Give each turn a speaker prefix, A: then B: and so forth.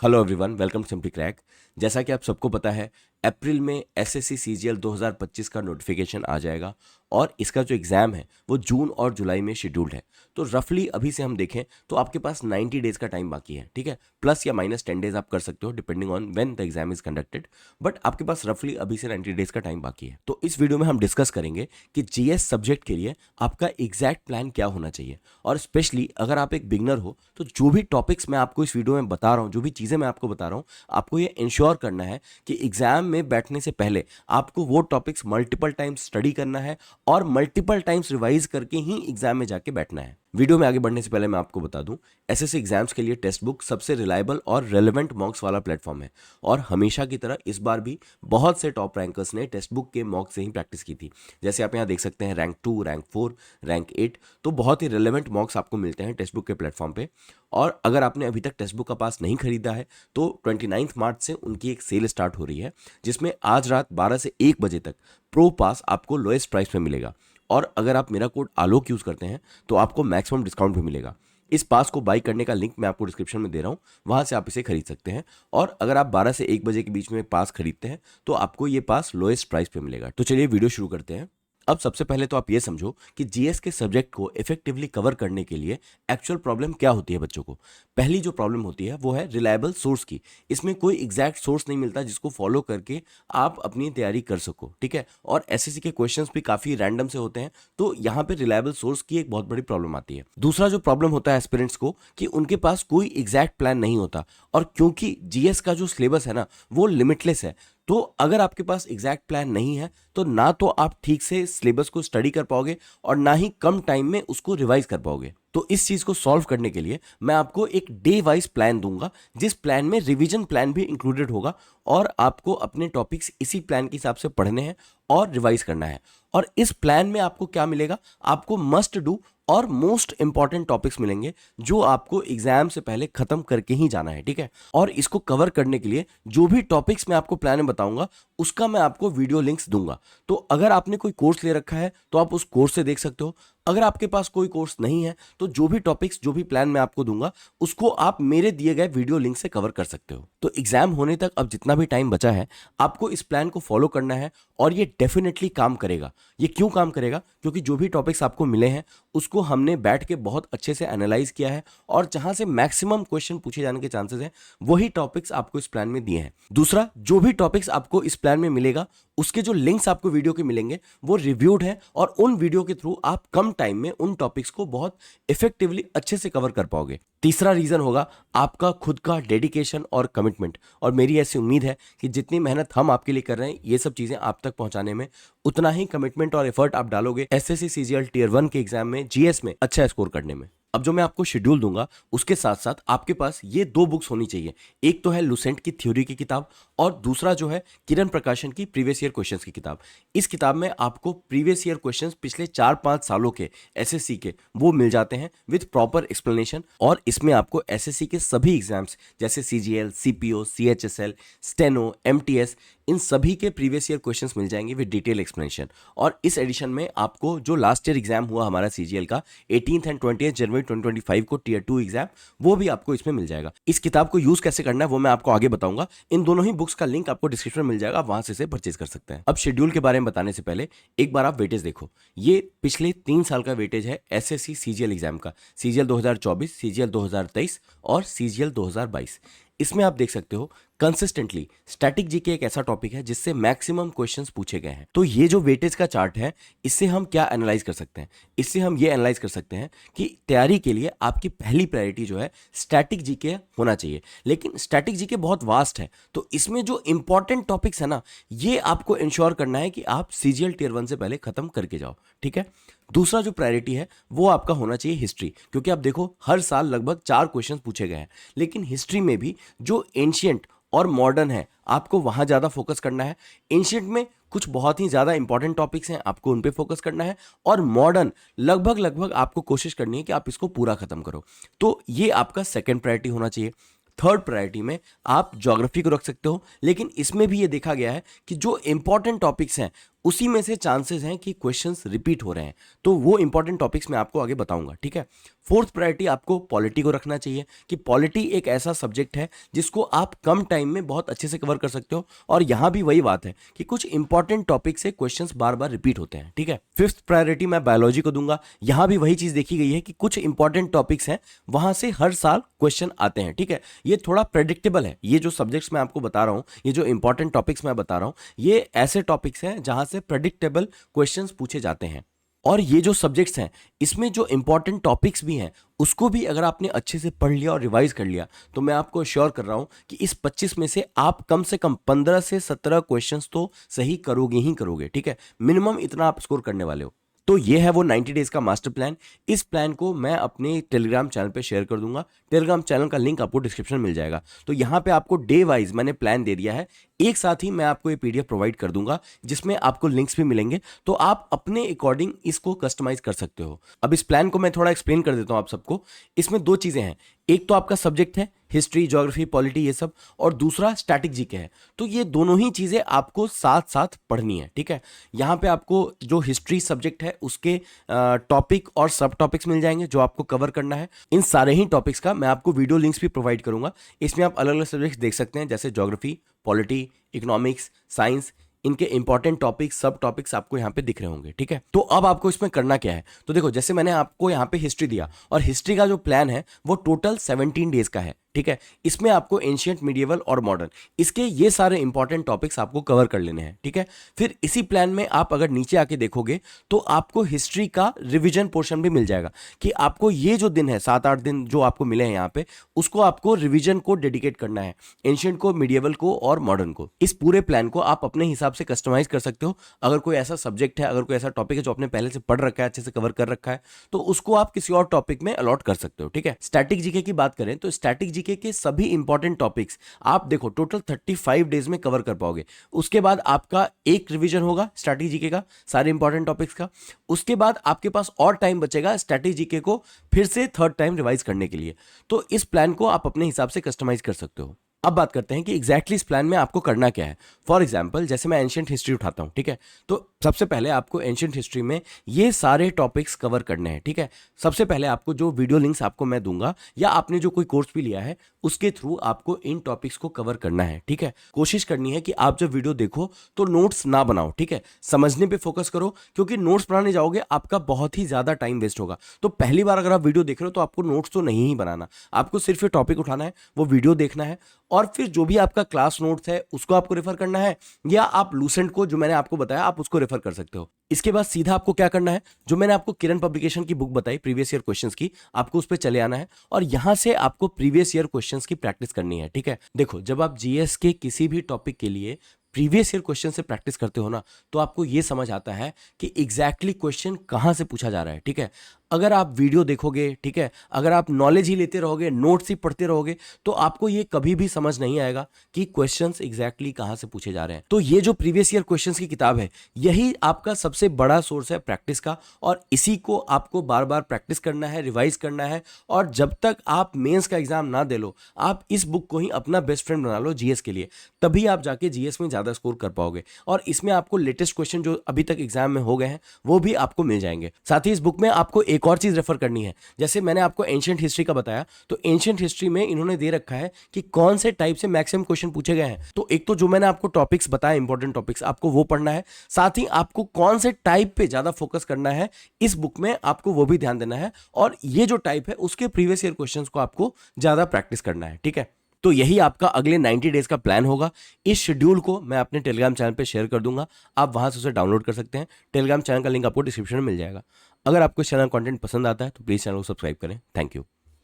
A: Hello everyone, welcome to Simply Crack. जैसा कि आप सबको पता है, अप्रैल में एसएससी सीजीएल 2025 का नोटिफिकेशन आ जाएगा और इसका जो एग्ज़ाम है वो जून और जुलाई में शेड्यूल्ड है। तो रफली अभी से हम देखें तो आपके पास 90 डेज़ का टाइम बाकी है, ठीक है। प्लस या माइनस 10 डेज़ आप कर सकते हो depending on when the exam is conducted, but आपके पास रफली अभी से 90 डेज़ का टाइम बाकी है। तो इस वीडियो में हम डिस्कस करेंगे कि जीएस सब्जेक्ट के लिए आपका एग्जैक्ट प्लान क्या होना चाहिए, और स्पेशली अगर आप एक बिगनर हो तो जो भी टॉपिक्स मैं आपको इस वीडियो में बता रहा हूँ, जो भी चीज़ें मैं आपको बता रहा हूँ, आपको ये इंश्योर करना है कि एग्जाम में बैठने से पहले आपको वो टॉपिक्स मल्टीपल टाइम्स स्टडी करना है और मल्टीपल टाइम्स रिवाइज करके ही एग्जाम में जाके बैठना है। वीडियो में आगे बढ़ने से पहले मैं आपको बता दूं, एसएससी एग्जाम्स के लिए टेक्स्ट बुक सबसे रिलायबल और रेलेवेंट मॉक्स वाला प्लेटफॉर्म है, और हमेशा की तरह इस बार भी बहुत से टॉप रैंकर्स ने टेक्स्ट बुक के मॉक से ही प्रैक्टिस की थी। जैसे आप यहाँ देख सकते हैं, रैंक 2, रैंक 4, रैंक 8, तो बहुत ही रिलेवेंट मॉक्स आपको मिलते हैं टेक्स्ट बुक के प्लेटफॉर्म पे। और अगर आपने अभी तक टेक्स्ट बुक का पास नहीं खरीदा है तो 29 मार्च से उनकी एक सेल स्टार्ट हो रही है, जिसमें आज रात 12 से 1 बजे तक प्रो पास आपको लोएस्ट प्राइस में मिलेगा। और अगर आप मेरा कोड आलोक यूज़ करते हैं तो आपको मैक्सिमम डिस्काउंट भी मिलेगा। इस पास को बाई करने का लिंक मैं आपको डिस्क्रिप्शन में दे रहा हूँ, वहाँ से आप इसे खरीद सकते हैं। और अगर आप 12 से 1 बजे के बीच में पास खरीदते हैं तो आपको ये पास लोएस्ट प्राइस पे मिलेगा। तो चलिए वीडियो शुरू करते हैं। अब सबसे पहले तो आप ये समझो कि जीएस के सब्जेक्ट को इफेक्टिवली कवर करने के लिए एक्चुअल प्रॉब्लम क्या होती है बच्चों को। पहली जो प्रॉब्लम होती है वो है रिलायबल सोर्स की। इसमें कोई एग्जैक्ट सोर्स नहीं मिलता जिसको फॉलो करके आप अपनी तैयारी कर सको, ठीक है। और एसएससी के क्वेश्चंस भी काफ़ी रैंडम से होते हैं, तो यहाँ पे रिलायबल सोर्स की एक बहुत बड़ी प्रॉब्लम आती है। दूसरा जो प्रॉब्लम होता है एस्पिरेंट्स को कि उनके पास कोई एग्जैक्ट प्लान नहीं होता, और क्योंकि जीएस का जो सिलेबस है ना वो लिमिटलेस है, तो अगर आपके पास एग्जैक्ट प्लान नहीं है तो ना तो आप ठीक से सिलेबस को स्टडी कर पाओगे और ना ही कम टाइम में उसको रिवाइज कर पाओगे। तो इस चीज को सॉल्व करने के लिए मैं आपको एक डे वाइज प्लान दूंगा, जिस प्लान में रिवीजन प्लान भी इंक्लूडेड होगा, और आपको अपने टॉपिक्स इसी प्लान के हिसाब से पढ़ने हैं और रिवाइज करना है। और इस प्लान में आपको क्या मिलेगा, आपको मस्ट डू और मोस्ट इंपॉर्टेंट टॉपिक्स मिलेंगे जो आपको एग्जाम से पहले खत्म करके ही जाना है, ठीक है। और इसको कवर करने के लिए जो भी टॉपिक्स मैं आपको प्लान में बताऊंगा उसका मैं आपको वीडियो लिंक्स दूंगा। तो अगर आपने कोई कोर्स ले रखा है तो आप उस कोर्स से देख सकते हो। अगर आपके पास कोई कोर्स नहीं है तो जो भी टॉपिक्स, जो भी प्लान मैं आपको दूंगा उसको आप मेरे दिए गए वीडियो लिंक से कवर कर सकते हो। तो एग्जाम होने तक अब जितना भी टाइम बचा है आपको इस प्लान को फॉलो करना है, और ये डेफिनेटली काम करेगा। ये क्यों काम करेगा? क्योंकि जो भी टॉपिक्स आपको मिले हैं उसको हमने बैठ के बहुत अच्छे से एनालाइज किया है, और जहां से मैक्सिमम क्वेश्चन पूछे जाने के चांसेस हैं वही टॉपिक्स आपको इस प्लान में दिए हैं। दूसरा, जो भी टॉपिक्स आपको इस प्लान में मिलेगा उसके जो लिंक्स आपको वीडियो के मिलेंगे वो रिव्यूड है, और उन वीडियो के थ्रू आप कम टाइम में उन टॉपिक्स को बहुत इफेक्टिवली अच्छे से कवर कर पाओगे। तीसरा रीजन होगा आपका खुद का डेडिकेशन और कमिटमेंट, और मेरी ऐसी उम्मीद है कि जितनी मेहनत हम आपके लिए कर रहे हैं ये सब चीजें आप तक पहुंचाने में, उतना ही कमिटमेंट और एफर्ट आप डालोगे एसएससी सीजीएल टियर 1 के एग्जाम में जीएस में अच्छा स्कोर करने में। अब जो मैं आपको शेड्यूल दूंगा उसके साथ साथ आपके पास ये 2 बुक्स होनी चाहिए। एक तो है लुसेंट की थ्योरी की किताब, और दूसरा जो है किरण प्रकाशन की प्रीवियस ईयर क्वेश्चंस की किताब। इस किताब में आपको प्रीवियस ईयर क्वेश्चंस पिछले 4-5 सालों के एसएससी के वो मिल जाते हैं विद प्रॉपर एक्सप्लेनेशन, और इसमें आपको एसएससी के सभी एग्जाम्स जैसे CGL, CPO, CHSL, steno, MTS, इन सभी के प्रीवियस ईयर क्वेश्चंस मिल जाएंगे विद डिटेल एक्सप्लेनेशन। और इस एडिशन में आपको जो लास्ट ईयर एग्जाम हुआ हमारा सीजीएल का 18 एंड 20 जनवरी 2025 को टियर 2 एग्जाम, वो भी आपको इसमें मिल जाएगा। इस किताब को यूज कैसे करना है वो मैं आपको आगे बताऊंगा। इन दोनों ही बुक्स का लिंक आपको डिस्क्रिप्शन में मिल जाएगा, वहां से इसे परचेज कर सकते हैं। अब शेड्यूल के बारे में बताने से पहले एक बार आप वेटेज देखो। ये पिछले 3 साल का वेटेज है एसएससी सीजीएल एग्जाम का, सीजीएल 2024, सीजीएल 2023 और सीजीएल 2022। इसमें आप देख सकते हो कंसिस्टेंटली स्टैटिक जीके एक ऐसा टॉपिक है जिससे मैक्सिमम क्वेश्चंस पूछे गए हैं। तो ये जो वेटेज का चार्ट है इससे हम क्या एनालाइज कर सकते हैं? इससे हम ये एनालाइज कर सकते हैं कि तैयारी के लिए आपकी पहली प्रायोरिटी जो है स्टैटिक जीके होना चाहिए। लेकिन स्टैटिक जीके बहुत वास्ट है, तो इसमें जो इंपॉर्टेंट टॉपिक्स है ना, ये आपको इंश्योर करना है कि आप सीजीएल टियर 1 से पहले खत्म करके जाओ, ठीक है। दूसरा जो प्रायोरिटी है वो आपका होना चाहिए हिस्ट्री, क्योंकि आप देखो हर साल लगभग 4 क्वेश्चन पूछे गए हैं, लेकिन हिस्ट्री में भी जो एंशियंट और मॉडर्न है आपको वहां ज्यादा फोकस करना है। एंशियंट में कुछ बहुत ही ज्यादा इंपॉर्टेंट टॉपिक्स हैं, आपको उन पे फोकस करना है, और मॉडर्न लगभग आपको कोशिश करनी है कि आप इसको पूरा खत्म करो। तो ये आपका सेकंड प्रायोरिटी होना चाहिए। थर्ड प्रायोरिटी में आप ज्योग्राफी को रख सकते हो, लेकिन इसमें भी ये देखा गया है कि जो इंपॉर्टेंट टॉपिक्स हैं उसी में से चांसेस हैं कि क्वेश्चंस रिपीट हो रहे हैं। तो वो इंपॉर्टेंट टॉपिक्स मैं आपको आगे बताऊंगा, ठीक है। फोर्थ प्रायोरिटी आपको पॉलिटी को रखना चाहिए कि पॉलिटी एक ऐसा सब्जेक्ट है जिसको आप कम टाइम में बहुत अच्छे से कवर कर सकते हो, और यहां भी वही बात है कि कुछ इंपॉर्टेंट टॉपिक से क्वेश्चंस बार बार रिपीट होते हैं, ठीक है। फिफ्थ प्रायोरिटी मैं बायोलॉजी को दूंगा। यहां भी वही चीज देखी गई है कि कुछ इंपॉर्टेंट टॉपिक्स हैं, वहां से हर साल क्वेश्चन आते हैं, ठीक है। ये थोड़ा प्रेडिक्टेबल है। ये जो सब्जेक्ट्स मैं आपको बता रहा हूं, ये जो इंपॉर्टेंट टॉपिक्स मैं बता रहा हूं, ये ऐसे टॉपिक्स हैं जहां से प्रेडिक्टेबल क्वेश्चंस पूछे जाते हैं। और ये जो सब्जेक्ट्स हैं, इसमें जो इंपॉर्टेंट टॉपिक्स भी हैं, उसको भी अगर आपने अच्छे से पढ़ लिया और रिवाइज कर लिया, तो मैं आपको श्योर कर रहा हूं कि इस 25 में से आप कम से कम 15 से 17 क्वेश्चंस तो सही करोगे ही करोगे, ठीक है। मिनिमम इतना आप स्कोर करने वाले हो। तो ये है वो 90 डेज का मास्टर प्लान। इस प्लान को मैं अपने टेलीग्राम चैनल पे शेयर कर दूंगा। टेलीग्राम चैनल का लिंक आपको डिस्क्रिप्शन में मिल जाएगा। तो यहाँ पे आपको डे वाइज मैंने प्लान दे दिया है, एक साथ ही मैं आपको ये पीडीएफ प्रोवाइड कर दूंगा जिसमें आपको लिंक्स भी मिलेंगे, तो आप अपने अकॉर्डिंग इसको कस्टमाइज कर सकते हो। अब इस प्लान को मैं थोड़ा एक्सप्लेन कर देता हूं आप सबको। इसमें दो चीजें हैं, एक तो आपका सब्जेक्ट है हिस्ट्री, ज्योग्राफी, पॉलिटी, ये सब, और दूसरा स्टैटिक जीके है। तो ये दोनों ही चीजें आपको साथ साथ पढ़नी है, ठीक है। यहाँ पे आपको जो हिस्ट्री सब्जेक्ट है उसके टॉपिक और सब टॉपिक्स मिल जाएंगे जो आपको कवर करना है। इन सारे ही टॉपिक्स का मैं आपको वीडियो लिंक्स भी प्रोवाइड करूंगा। इसमें आप अलग अलग सब्जेक्ट्स देख सकते हैं, जैसे ज्योग्राफी, पॉलिटी, इकोनॉमिक्स, साइंस, इनके इंपॉर्टेंट टॉपिक्स, सब टॉपिक्स आपको यहाँ पे दिख रहे होंगे, ठीक है। तो अब आपको इसमें करना क्या है, तो देखो जैसे मैंने आपको यहाँ पे हिस्ट्री दिया, और हिस्ट्री का जो प्लान है वो टोटल 17 डेज का है, ठीक है। इसमें आपको एंशियंट, मीडिएवल और मॉडर्न, इसके ये सारे इंपॉर्टेंट टॉपिक्स आपको कवर कर लेने हैं, ठीक है। फिर इसी प्लान में आप अगर नीचे आके देखोगे तो आपको हिस्ट्री का रिवीजन पोर्शन भी मिल जाएगा, कि आपको ये जो दिन है 7-8 दिन जो आपको मिले हैं यहाँ पे, उसको आपको रिवीजन को डेडिकेट करना है, एंशियंट को, मीडिएवल को और मॉडर्न को। इस पूरे प्लान को आप अपने हिसाब से कस्टमाइज कर सकते हो। अगर कोई ऐसा सब्जेक्ट है, अगर कोई ऐसा टॉपिक है जो आपने पहले से पढ़ रखा है, अच्छे से कवर कर रखा है, तो उसको आप किसी और टॉपिक में अलॉट कर सकते हो, ठीक है। स्टैटिक जीके की बात करें तो स्टैटिक जीके के सभी इंपॉर्टेंट टॉपिक्स आप देखो टोटल 35 डेज में कवर कर पाओगे। उसके बाद आपका एक रिवीजन होगा स्टैटिक जीके का, सारे इंपॉर्टेंट टॉपिक्स का। उसके बाद आपके पास और टाइम बचेगा स्टैटिक जीके को फिर से थर्ड टाइम रिवाइज करने के लिए। तो इस प्लान को आप अपने हिसाब से कस्टमाइज कर सकते हो। अब बात करते हैं कि एग्जैक्टली इस प्लान में आपको करना क्या है। फॉर एग्जाम्पल, जैसे मैं एंशियंट हिस्ट्री उठाता हूं, ठीक है। तो सबसे पहले आपको एंशियंट हिस्ट्री में ये सारे टॉपिक्स कवर करने हैं, ठीक है। सबसे पहले आपको जो वीडियो लिंक्स आपको मैं दूंगा, या आपने जो कोई कोर्स भी लिया है उसके थ्रू आपको इन टॉपिक्स को कवर करना है, ठीक है। कोशिश करनी है कि आप जब वीडियो देखो तो नोट्स ना बनाओ, ठीक है। समझने पे फोकस करो, क्योंकि नोट्स बनाने जाओगे आपका बहुत ही ज्यादा टाइम वेस्ट होगा। तो पहली बार अगर आप वीडियो देख रहे हो तो आपको नोट्स तो नहीं ही बनाना, आपको सिर्फ ये टॉपिक उठाना है, वो वीडियो देखना है, और फिर जो भी आपका क्लास नोट्स है उसको आपको रेफर करना है, या आप लूसेंट को जो मैंने आपको बताया आप उसको रेफर कर सकते हो। इसके बाद सीधा आपको क्या करना है, जो मैंने आपको किरण पब्लिकेशन की बुक बताई प्रीवियस ईयर क्वेश्चंस की, आपको उस पर चले आना है, और यहां से आपको प्रीवियस ईयर क्वेश्चंस की प्रैक्टिस करनी है, ठीक है। देखो, जब आप जीएस के किसी भी टॉपिक के लिए प्रीवियस ईयर क्वेश्चन से प्रैक्टिस करते हो ना, तो आपको यह समझ आता है कि एग्जैक्टली क्वेश्चन कहां से पूछा जा रहा है, ठीक है। अगर आप वीडियो देखोगे, ठीक है, अगर आप नॉलेज ही लेते रहोगे, नोट्स ही पढ़ते रहोगे, तो आपको ये कभी भी समझ नहीं आएगा कि क्वेश्चंस एग्जैक्टली कहां से पूछे जा रहे हैं। तो ये जो प्रीवियस ईयर क्वेश्चंस की किताब है, यही आपका सबसे बड़ा सोर्स है प्रैक्टिस का, और इसी को आपको बार बार प्रैक्टिस करना है, रिवाइज करना है। और जब तक आप मेंस का एग्जाम ना दे लो, आप इस बुक को ही अपना बेस्ट फ्रेंड बना लो जीएस के लिए, तभी आप जाके जीएस में ज्यादा स्कोर कर पाओगे। और इसमें आपको लेटेस्ट क्वेश्चन जो अभी तक एग्जाम में हो गए हैं वो भी आपको मिल जाएंगे। साथ ही इस बुक में आपको एक और चीज रेफर करनी है, जैसे मैंने आपको एंशिएंट हिस्ट्री का बताया, तो एंशिएंट हिस्ट्री में इन्होंने दे रखा है कि कौन से टाइप से मैक्सिमम क्वेश्चन पूछे गए हैं। तो एक तो जो मैंने आपको टॉपिक्स बताया, इंपॉर्टेंट टॉपिक्स, आपको वो पढ़ना है, साथ ही आपको कौन से टाइप पे ज्यादा फोकस करना है इस बुक में आपको वो भी ध्यान देना है, और ये जो टाइप है उसके प्रीवियस ईयर क्वेश्चंस को आपको ज्यादा प्रैक्टिस करना है, ठीक है। तो यही आपका अगले 90 डेज का प्लान होगा। इस शेड्यूल को मैं अपने टेलीग्राम चैनल पे शेयर कर दूंगा, आप वहां से उसे डाउनलोड कर सकते हैं। टेलीग्राम चैनल का लिंक आपको डिस्क्रिप्शन में मिल जाएगा। अगर आपको इस चैनल कंटेंट पसंद आता है तो प्लीज चैनल को सब्सक्राइब करें। Thank you.